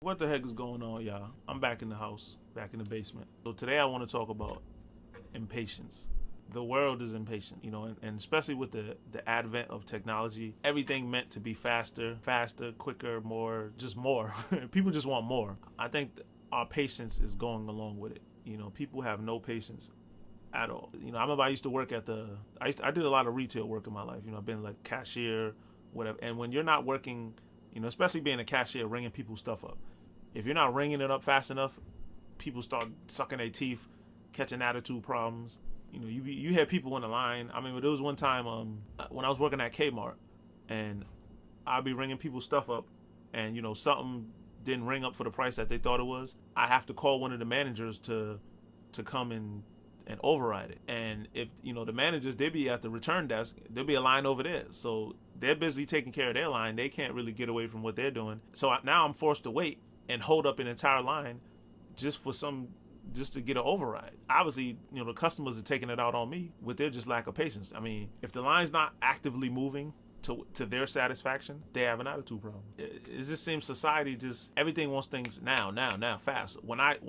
What the heck is going on, y'all? I'm back in the house, back in the basement. So today I want to talk about impatience. The world is impatient, and especially with the advent of technology, everything meant to be faster, quicker, more, just more. People just want more. I think our patience is going along with it. People have no patience at all. I remember I used to work at I did a lot of retail work in my life. I've been like cashier, whatever. And when you're not working, especially being a cashier, ringing people's stuff up, if you're not ringing it up fast enough, people start sucking their teeth, catching attitude problems. You had people in the line. I mean, there was one time when I was working at Kmart, and I'd be ringing people's stuff up, and something didn't ring up for the price that they thought it was. I have to call one of the managers to come and override it. And if the managers, they be at the return desk, there'll be a line over there, so they're busy taking care of their line. They can't really get away from what they're doing. So now I'm forced to wait and hold up an entire line just for just to get an override. Obviously, the customers are taking it out on me with their just lack of patience. I mean, if the line's not actively moving to their satisfaction, they have an attitude problem. It just seems society just everything wants things now, fast. When I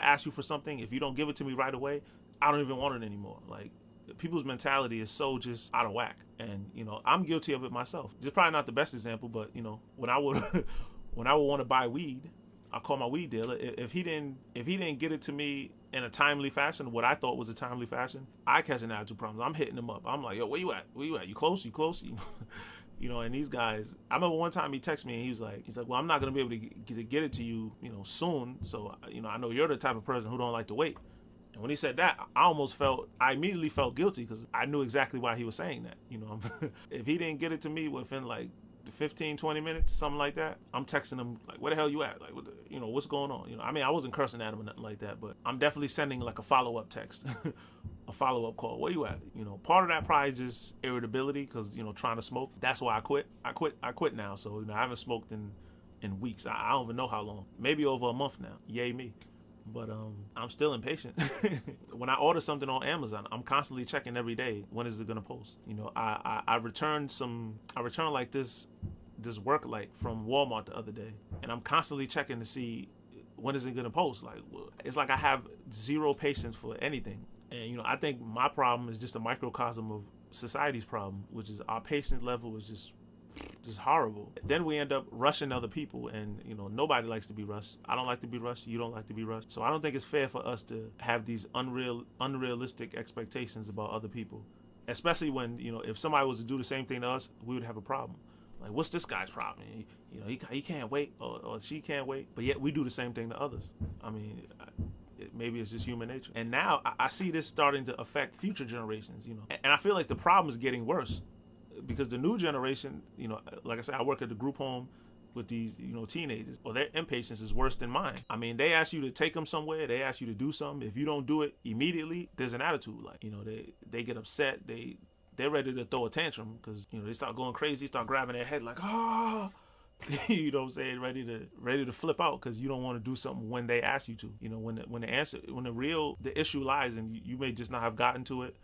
ask you for something, if you don't give it to me right away, I don't even want it anymore. Like, people's mentality is so just out of whack, and I'm guilty of it myself. Just probably not the best example, but when I would when I would want to buy weed, I call my weed dealer. If he didn't get it to me in a timely fashion, what I thought was a timely fashion, I catch an attitude problem. I'm hitting him up. I'm like, yo, where you at? Where you at? You close? You close? And these guys. I remember one time he texted me and he's like, well, I'm not gonna be able to get it to you, soon. So I know you're the type of person who don't like to wait. And when he said that, I immediately felt guilty because I knew exactly why he was saying that. If he didn't get it to me within like 15, 20 minutes, something like that, I'm texting him like, where the hell you at? Like, what's going on? I mean, I wasn't cursing at him or nothing like that, but I'm definitely sending like a follow-up text, a follow-up call. Where you at? Part of that probably just irritability because, trying to smoke. That's why I quit. I quit now. So, I haven't smoked in weeks. I don't even know how long. Maybe over a month now. Yay me. But I'm still impatient. When I order something on Amazon, I'm constantly checking every day, when is it gonna post. I returned like this work light from Walmart the other day, and I'm constantly checking to see when is it gonna post. Like, it's like I have zero patience for anything. And I think my problem is just a microcosm of society's problem, which is our patience level is just horrible. Then we end up rushing other people, and nobody likes to be rushed. I don't like to be rushed. You don't like to be rushed. So I don't think it's fair for us to have these unrealistic expectations about other people, especially when if somebody was to do the same thing to us, we would have a problem. Like, what's this guy's problem? He can't wait, or she can't wait, but yet we do the same thing to others. I mean, maybe it's just human nature. And now I see this starting to affect future generations. And I feel like the problem is getting worse because the new generation, like I said, I work at the group home with these, teenagers. Well, their impatience is worse than mine. I mean, they ask you to take them somewhere. They ask you to do something. If you don't do it immediately, there's an attitude. Like, they get upset. They're ready to throw a tantrum because, they start going crazy, start grabbing their head like, ah. You know what I'm saying? Ready to flip out because you don't want to do something when they ask you to. When the issue lies and you may just not have gotten to it.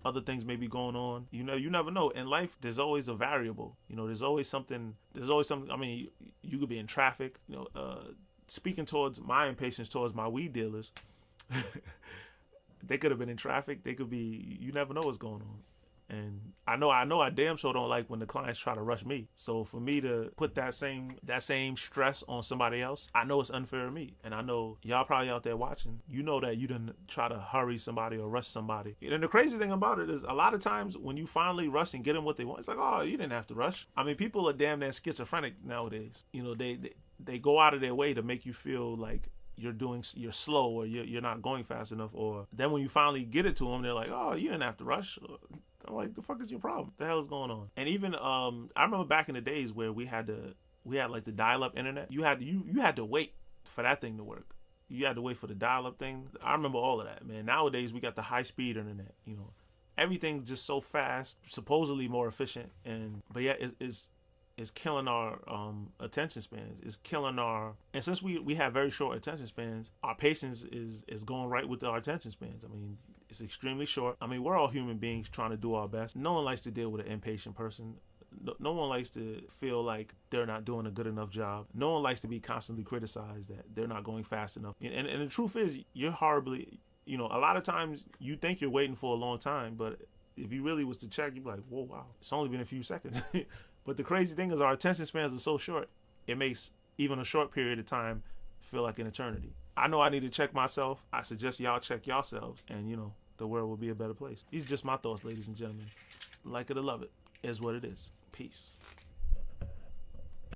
Other things may be going on. You never know. In life, there's always a variable. There's always something. I mean, you could be in traffic. Speaking towards my impatience towards my weed dealers, they could have been in traffic. They could be. You never know what's going on. And I know I damn sure don't like when the clients try to rush me. So for me to put that same stress on somebody else, I know it's unfair to me. And I know y'all probably out there watching, that you didn't try to hurry somebody or rush somebody. And the crazy thing about it is a lot of times when you finally rush and get them what they want, it's like, oh, you didn't have to rush. I mean, people are damn near schizophrenic nowadays. They go out of their way to make you feel like you're slow or you're not going fast enough. Or then when you finally get it to them, they're like, oh, you didn't have to rush. I'm like, the fuck is your problem? The hell is going on? And even I remember back in the days where we had like the dial-up internet. You had to wait for that thing to work. You had to wait for the dial-up thing. I remember all of that, man. Nowadays we got the high-speed internet. Everything's just so fast, supposedly more efficient, but yeah, it's killing our attention spans. It's killing and since we have very short attention spans, our patience is going right with our attention spans. I mean, it's extremely short. I mean, we're all human beings trying to do our best. No one likes to deal with an impatient person. No one likes to feel like they're not doing a good enough job. No one likes to be constantly criticized that they're not going fast enough. And the truth is, you're horribly, a lot of times you think you're waiting for a long time, but if you really was to check, you'd be like, whoa, wow, it's only been a few seconds. But the crazy thing is our attention spans are so short, it makes even a short period of time feel like an eternity. I know I need to check myself. I suggest y'all check yourselves, and the world will be a better place. These are just my thoughts, ladies and gentlemen. Like it or love it is what it is. Peace.